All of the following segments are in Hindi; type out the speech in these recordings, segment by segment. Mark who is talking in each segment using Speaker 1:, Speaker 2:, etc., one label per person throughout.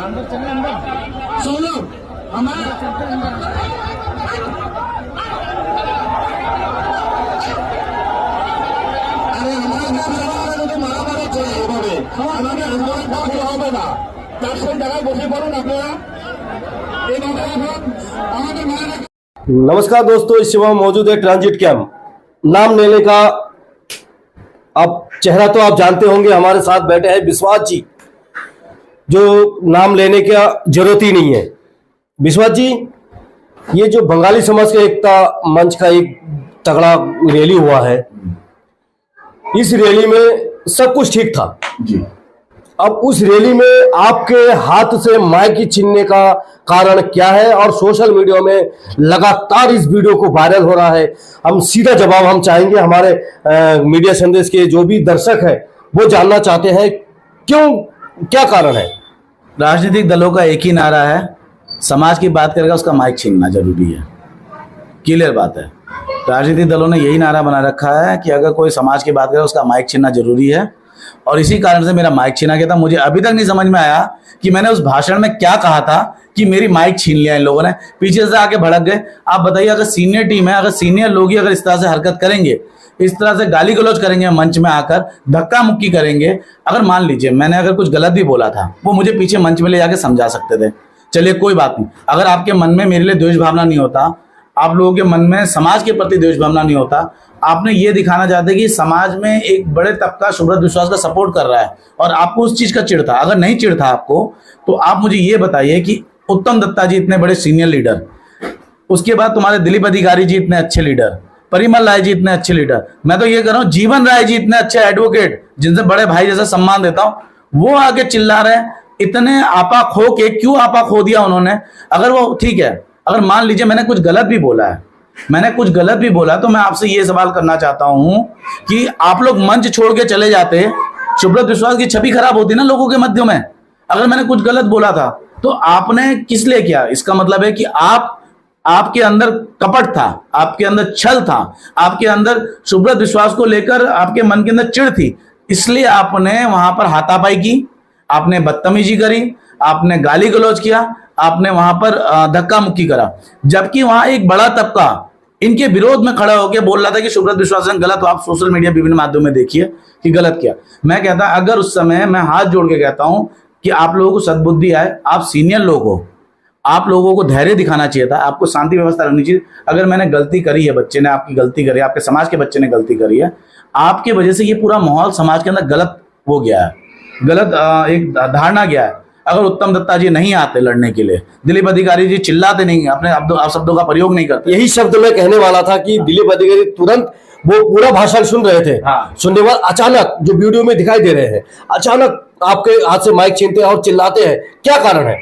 Speaker 1: सोनू हमारा
Speaker 2: नमस्कार दोस्तों, इस समय मौजूद है ट्रांजिट कैंप। नाम लेने का अब चेहरा तो आप जानते होंगे। हमारे साथ बैठे हैं विश्वास जी, जो नाम लेने का जरूरत ही नहीं है। विश्वास जी, ये जो बंगाली समाज का एकता मंच का एक तगड़ा रैली हुआ है, इस रैली में सब कुछ ठीक था जी। अब उस रैली में आपके हाथ से माइक छीनने का कारण क्या है, और सोशल मीडिया में लगातार इस वीडियो को वायरल हो रहा है। हम सीधा जवाब हम चाहेंगे, हमारे मीडिया संदेश के जो भी दर्शक है वो जानना चाहते हैं क्यों, क्या कारण है।
Speaker 3: राजनीतिक दलों का एक ही नारा है, समाज की बात करेगा उसका माइक छीनना जरूरी है। क्लियर बात है। राजनीतिक दलों ने यही नारा बना रखा है कि अगर कोई समाज की बात करेगा उसका माइक छीनना जरूरी है, और इसी कारण से मेरा माइक छीना गया था। मुझे अभी तक नहीं समझ में आया कि मैंने उस भाषण में क्या कहा था कि मेरी माइक छीन लिया इन लोगों ने, पीछे से आके भड़क गए। आप बताइए, अगर सीनियर टीम है, अगर सीनियर लोग ही अगर इस तरह से हरकत करेंगे, इस तरह से गाली गलौज करेंगे, मंच में आकर धक्का मुक्की करेंगे, अगर मान लीजिए मैंने अगर कुछ गलत भी बोला था, वो मुझे पीछे मंच में ले जाके समझा सकते थे, चलिए कोई बात नहीं। अगर आपके मन में मेरे लिए द्वेष भावना नहीं होता, आप लोगों के मन में समाज के प्रति द्वेष भावना नहीं होता, आपने ये दिखाना चाहते कि समाज में एक बड़े तबका सुब्रत विश्वास का सपोर्ट कर रहा है और आपको उस चीज का चिढ़ था। अगर नहीं चिढ़ था आपको, तो आप मुझे ये बताइए कि उत्तम दत्ता जी इतने बड़े सीनियर लीडर, उसके बाद तुम्हारे दिलीप अधिकारी जी इतने अच्छे लीडर, परिमल राय जी इतने अच्छे लीडर, मैं तो ये कह रहा हूँ जीवन राय जी इतने अच्छे एडवोकेट जिनसे बड़े भाई जैसा सम्मान देता हूँ, वो आगे चिल्ला रहे हैं। इतने आपा खो के क्यों आपा खो दिया उन्होंने? अगर वो ठीक है, अगर मान लीजिए मैंने कुछ गलत भी बोला है, मैंने कुछ गलत भी बोला, तो मैं आपसे ये सवाल करना चाहता हूं कि आप लोग मंच छोड़ के चले जाते, सुब्रत विश्वास की छवि खराब होती ना लोगों के मध्य में। अगर मैंने कुछ गलत बोला था तो आपने किस लिए किया? इसका मतलब है कि आपके अंदर कपट था, आपके अंदर छल था, आपके अंदर सुब्रत विश्वास को लेकर आपके मन के अंदर चिढ़ थी, इसलिए आपने वहां पर हाथापाई की, आपने बदतमीजी करी, आपने गाली गलौज किया, आपने वहां पर धक्का मुक्की करा। जबकि वहां एक बड़ा तबका इनके विरोध में खड़ा होकर बोल रहा था कि सुब्रत विश्वास ने गलत, आप सोशल मीडिया विभिन्न माध्यमों में देखिए कि गलत किया। मैं कहता अगर उस समय मैं हाथ जोड़ के कहता हूं कि आप लोगों को सद्बुद्धि आए, आप सीनियर लोग हो, आप लोगों को धैर्य दिखाना चाहिए था, आपको शांति व्यवस्था रखनी चाहिए। अगर मैंने गलती करी है, बच्चे ने आपकी गलती करी, आपके समाज के बच्चे ने गलती करी है, आपके वजह से ये पूरा माहौल समाज के अंदर गलत हो गया है, गलत एक धारणा गया है। अगर उत्तम दत्ता जी नहीं आते लड़ने के लिए, दिलीप अधिकारी जी चिल्लाते नहीं, अपने शब्दों का प्रयोग नहीं करते,
Speaker 2: यही शब्द मैं कहने वाला था कि दिलीप अधिकारी तुरंत वो पूरा भाषण सुन रहे थे। हाँ। सुनने के बाद अचानक जो वीडियो में दिखाई दे रहे हैं, अचानक आपके हाथ से माइक छीनते हैं और चिल्लाते हैं, क्या कारण है?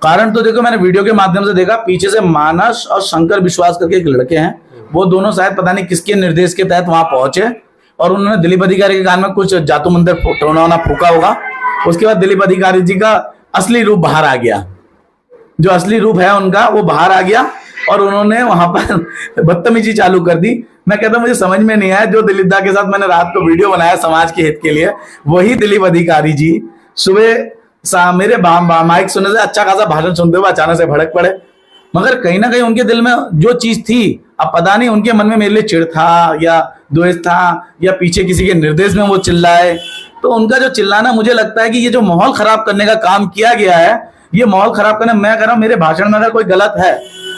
Speaker 3: कारण तो देखो, मैंने वीडियो के माध्यम से देखा, पीछे से मानस और शंकर विश्वास करके एक लड़के हैं, वो दोनों शायद पता नहीं किसके निर्देश के तहत वहां पहुंचे और उन्होंने दिलीप अधिकारी के कान में कुछ जातु मंत्र टोना फूका होगा। उसके बाद दिलीप अधिकारी जी का असली रूप बाहर आ गया, जो असली रूप है उनका वो बाहर आ गया और उन्होंने वहां पर बदतमीजी चालू कर दी। मैं कहता हूं मुझे समझ में नहीं आया, जो दिलीप दा के साथ मैंने रात को वीडियो बनाया समाज के हित के लिए, वही दिलीप अधिकारी जी सुबह मेरे माइक सुनने से अच्छा खासा भाषण सुनते हुए अचानक से भड़क पड़े। मगर कहीं ना कहीं उनके दिल में जो चीज थी, अब पता नहीं उनके मन में मेरे लिए चिढ़ था या द्वेष था या पीछे किसी के निर्देश में वो चिल्लाए, तो उनका जो चिल्लाना, मुझे लगता है कि ये जो माहौल खराब करने का काम किया गया है, ये माहौल खराब करने, मैं कह रहा हूं मेरे भाषण में अगर कोई गलत है,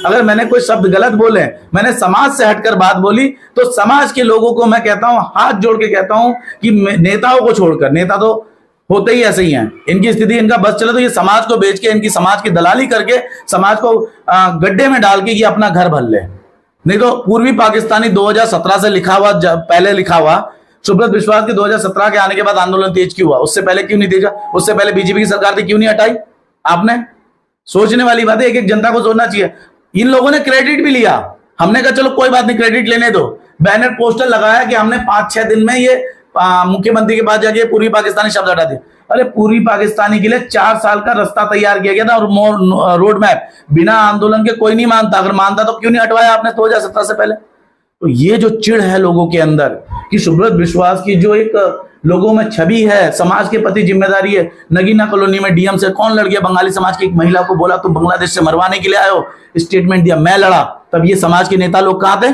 Speaker 3: अगर मैंने कोई शब्द गलत बोले, मैंने समाज से हटकर बात बोली, तो समाज के लोगों को मैं कहता हूं, हाथ जोड़ के कहता हूं कि नेताओं को छोड़कर, नेता तो होते ही ऐसे ही हैं, इनकी स्थिति, इनका बस चले तो ये समाज को बेच के, इनकी समाज की दलाली करके समाज को गड्ढे में डाल के ये अपना घर भर ले। नहीं तो पूर्वी पाकिस्तानी 2017 से लिखा हुआ, पहले लिखा हुआ, सुब्रत विश्वास के 2017 के आने के बाद आंदोलन तेज क्यों हुआ? उससे पहले क्यों नहीं तेज? उससे पहले बीजेपी की सरकार थी, क्यों नहीं हटाई आपने? सोचने वाली बात है, एक एक जनता को सोचना चाहिए। इन लोगों ने क्रेडिट भी लिया, हमने कहा चलो कोई बात नहीं, क्रेडिट लेने दो, बैनर पोस्टर लगाया कि हमने 5-6 दिन में ये मुख्यमंत्री के पास जाके पूर्वी पाकिस्तानी शब्द हटा दिए। अरे पूर्वी पाकिस्तानी के लिए 4 साल का रास्ता तैयार किया गया था और रोड मैप, बिना आंदोलन के कोई नहीं मानता, अगर मानता तो क्यों नहीं हटवाया आपने 2017 से पहले? तो ये जो चिढ़ है लोगों के अंदर कि सुब्रत विश्वास की जो एक लोगों में छवि है, समाज के प्रति जिम्मेदारी है। नगीना कॉलोनी में डीएम से कौन लड़ गया? बंगाली समाज की एक महिला को बोला तुम बांग्लादेश से मरवाने के लिए आए हो, स्टेटमेंट दिया, मैं लड़ा। तब ये समाज के नेता लोग कहां थे?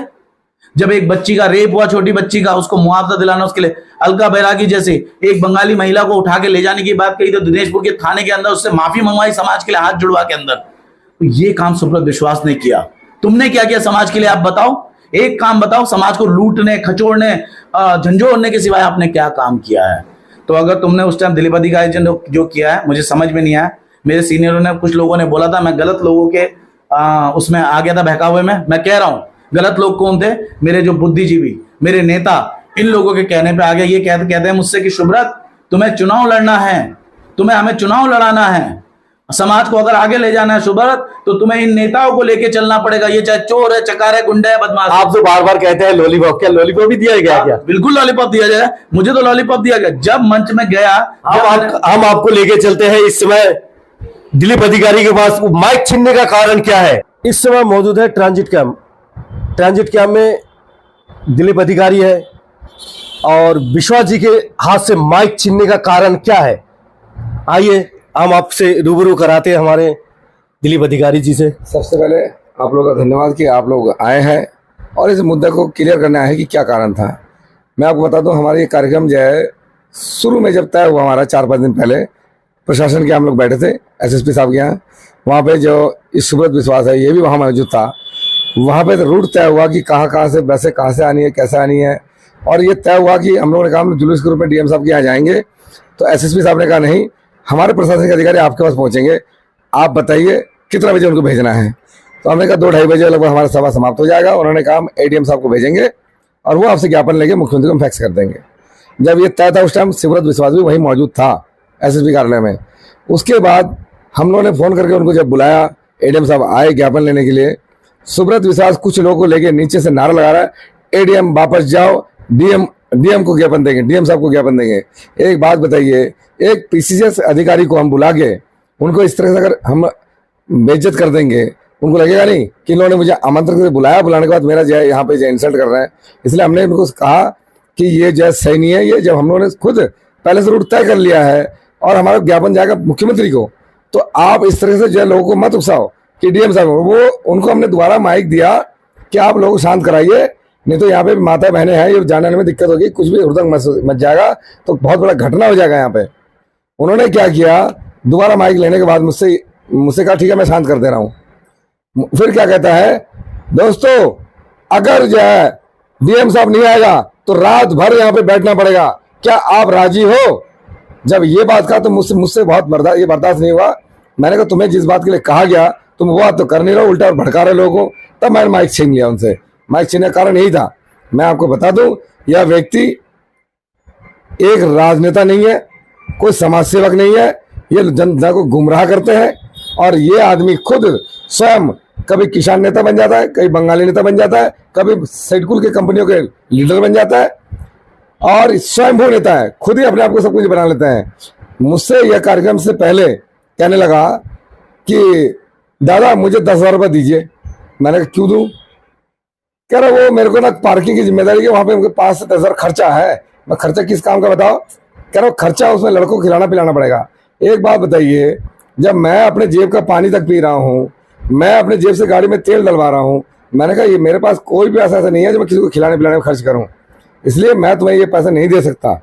Speaker 3: जब एक बच्ची का रेप हुआ, छोटी बच्ची का, उसको मुआवजा दिलाना, उसके लिए अलका बैरागी जैसे एक बंगाली महिला को उठा के ले जाने की बात कही, तो दिनेशपुर के थाने के अंदर उससे माफी मंगवाई समाज के लिए हाथ जुड़वा के अंदर। तो ये काम सुब्रत विश्वास ने किया। तुमने क्या किया समाज के लिए? आप बताओ, एक काम बताओ, समाज को लूटने, खचोड़ने, झंझोड़ने के सिवाय आपने क्या काम किया है? तो अगर तुमने उस टाइम दिलीप अधिकारी जी ने जो किया है, मुझे समझ में नहीं आया। मेरे सीनियरों ने, कुछ लोगों ने बोला था मैं गलत लोगों के उसमें आ गया था बहकावे में। मैं कह रहा हूं गलत लोग कौन थे? मेरे जो बुद्धिजीवी, मेरे नेता, इन लोगों के कहने पे आ गया। ये कहते हैं मुझसे कि शुभ्रत तुम्हें चुनाव लड़ना है, तुम्हें हमें चुनाव लड़ाना है, समाज को अगर आगे ले जाना है शुभ्रत, तो तुम्हें इन नेताओं को लेके चलना पड़ेगा। ये चाहे चोर है, चकार है, गुंडा है, बदमाश।
Speaker 2: आप जो बार बार कहते हैं लॉलीपॉप, क्या लॉलीपॉप भी दिया गया क्या?
Speaker 3: बिल्कुल लॉलीपॉप दिया जाए, मुझे तो लॉलीपॉप दिया गया। जब मंच में गया,
Speaker 2: हम आपको लेके चलते हैं। इस समय दिलीप अधिकारी के पास माइक छीनने का कारण क्या है? इस समय मौजूद है ट्रांजिट कैंप। ट्रांजिट कैंप में दिलीप अधिकारी है और विश्वास जी के हाथ से माइक छीनने का कारण क्या है? आइए हम आपसे रूबरू कराते हैं हमारे दिलीप अधिकारी जी से।
Speaker 4: सबसे पहले आप लोगों का धन्यवाद कि आप लोग आए हैं और इस मुद्दे को क्लियर करना है कि क्या कारण था। मैं आपको बता दूं, हमारा ये कार्यक्रम जो है शुरू में जब तय हुआ, हमारा 4-5 दिन पहले प्रशासन के हम लोग बैठे थे एसएसपी साहब के यहाँ। वहाँ पे जो सुब्रत विश्वास है ये भी वहाँ मौजूद था। वहाँ पे रूट तय हुआ कि कहाँ से बसें कहाँ से आनी है, कैसे आनी है। और ये तय हुआ कि हम लोगों ने कहा हम जुलूस के रूप में डीएम साहब के यहाँ जाएंगे। तो एसएसपी साहब ने कहा नहीं, हमारे प्रशासनिक अधिकारी आपके पास पहुंचेंगे, आप बताइए कितना बजे उनको भेजना है। तो हमने कहा 2-2:30 बजे लगभग हमारा सभा समाप्त हो जाएगा। उन्होंने कहा हम एडीएम साहब को भेजेंगे और वो आपसे ज्ञापन लेके मुख्यमंत्री को हम फैक्स कर देंगे। जब ये तय था उस टाइम सुब्रत विश्वास भी वहीं मौजूद था एसएसपी कार्यालय में। उसके बाद हम लोगों ने फोन करके उनको जब बुलाया, एडीएम साहब आए ज्ञापन लेने के लिए। सुब्रत विश्वास कुछ लोगों को लेके नीचे से नारा लगा रहा है, एडीएम वापस जाओ, डीएम को ज्ञापन देंगे, डीएम साहब को ज्ञापन देंगे। एक बात बताइए, एक पीसीसीएस अधिकारी को हम बुला के उनको इस तरह से अगर हम बेइज्जत कर देंगे, उनको लगेगा नहीं कि इन्होंने मुझे आमंत्रण करके बुलाया, बुलाने के बाद मेरा जो है यहाँ पे जो इंसल्ट कर रहे हैं। इसलिए हमने उनको कहा कि ये जो सही नहीं है। ये जब हम लोगों ने खुद पहले से रूट तय कर लिया है और हमारा ज्ञापन जाएगा मुख्यमंत्री को, तो आप इस तरह से जो है लोगों को मत उकसाओ कि डीएम साहब वो उनको हमने दोबारा माइक दिया कि आप लोग शांत कराइए, नहीं तो यहाँ पे माता बहनें हैं, ये जाने में दिक्कत होगी, कुछ भी हुड़दंग मच जाएगा तो बहुत बड़ा घटना हो जाएगा यहाँ पे। उन्होंने क्या किया, दोबारा माइक लेने के बाद मुझसे कहा ठीक है मैं शांत कर दे रहा हूँ। फिर क्या कहता है, दोस्तों अगर जो है डीएम साहब नहीं आएगा तो रात भर यहाँ पे बैठना पड़ेगा, क्या आप राजी हो? जब ये बात कहा तो मुझसे बहुत ये बर्दाश्त नहीं हुआ। मैंने कहा तुम्हें जिस बात के लिए कहा गया तुम वो बात तो कर नहीं रहे, उल्टा और भड़का रहे लोगों को। तब मैंने माइक छीन लिया उनसे। माइक छीनने का कारण यही था। मैं आपको बता दूं, यह व्यक्ति एक राजनेता नहीं है, कोई समाज सेवक नहीं है, ये जनता को गुमराह करते हैं। और ये आदमी खुद स्वयं कभी किसान नेता बन जाता है, कभी बंगाली नेता बन जाता है, कभी सेडकुल की कंपनियों के लीडर बन जाता है और स्वयंभू नेता है, खुद ही अपने आप को सब कुछ बना लेते हैं। मुझसे यह कार्यक्रम से पहले कहने लगा कि दादा मुझे 10,000 रुपये दीजिए। मैंने कहा क्यों दूं? कह रहा वो मेरे को ना पार्किंग की जिम्मेदारी है, वहां पे उनके 5 से 10,000 खर्चा है। मैं खर्चा किस काम का बताओ? कह रहा खर्चा उसमें लड़कों को खिलाना पिलाना पड़ेगा। एक बात बताइए, जब मैं अपने जेब का पानी तक पी रहा हूँ, मैं अपने जेब से गाड़ी में तेल डलवा रहा हूँ, मैंने कहा ये मेरे पास कोई भी ऐसा नहीं है जो मैं किसी को खिलाने पिलाने में खर्च करूँ, इसलिए मैं तुम्हें ये पैसा नहीं दे सकता।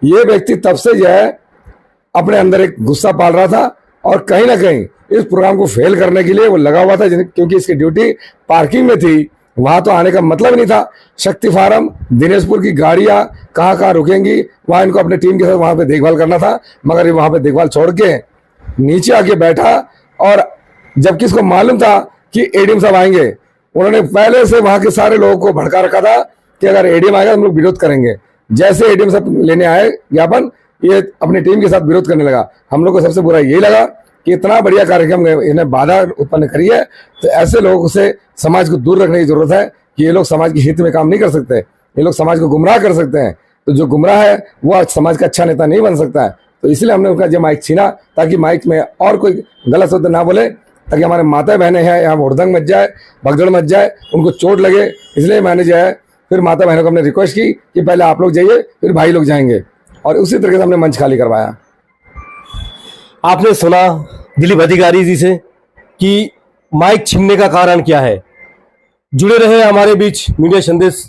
Speaker 4: ये व्यक्ति तब से जो है अपने अंदर एक गुस्सा पाल रहा था और कहीं ना कहीं इस प्रोग्राम को फेल करने के लिए वो लगा हुआ था, क्योंकि इसकी ड्यूटी पार्किंग में थी, वहां तो आने का मतलब नहीं था। शक्ति फार्म, दिनेशपुर की गाड़ियां कहाँ रुकेंगी, वहां इनको अपने टीम के साथ वहां पे देखभाल करना था, मगर ये वहां पे देखभाल छोड़ के नीचे आके बैठा। और जबकि इसको मालूम था कि एडीएम साहब आएंगे, उन्होंने पहले से वहां के सारे लोगों को भड़का रखा था कि अगर एडीएम आएगा हम लोग विरोध करेंगे। जैसे एडीएम साहब लेने आए ज्ञापन, ये अपनी टीम के साथ विरोध करने लगा। हम लोग को सबसे बुरा यही लगा कि इतना बढ़िया कार्यक्रम इन्हें बाधा उत्पन्न करी है, तो ऐसे लोगों से समाज को दूर रखने की जरूरत है कि ये लोग समाज के हित में काम नहीं कर सकते, ये लोग समाज को गुमराह कर सकते हैं। तो जो गुमराह है वो आज समाज का अच्छा नेता नहीं बन सकता है। तो इसलिए हमने उनका जो माइक छीना, ताकि माइक में और कोई गलत शब्द ना बोले, ताकि हमारे माता बहनें हैं यहाँ हुड़दंग मच जाए, भगदड़ मच जाए, उनको चोट लगे। इसलिए मैंने जो है फिर माता बहनों को हमने रिक्वेस्ट की कि पहले आप लोग जाइए, फिर भाई लोग जाएंगे। और उसी तरीके से हमने मंच खाली करवाया।
Speaker 2: आपने सुना दिलीप अधिकारी जी से कि माइक छीनने का कारण क्या है। जुड़े रहे हमारे बीच मीडिया संदेश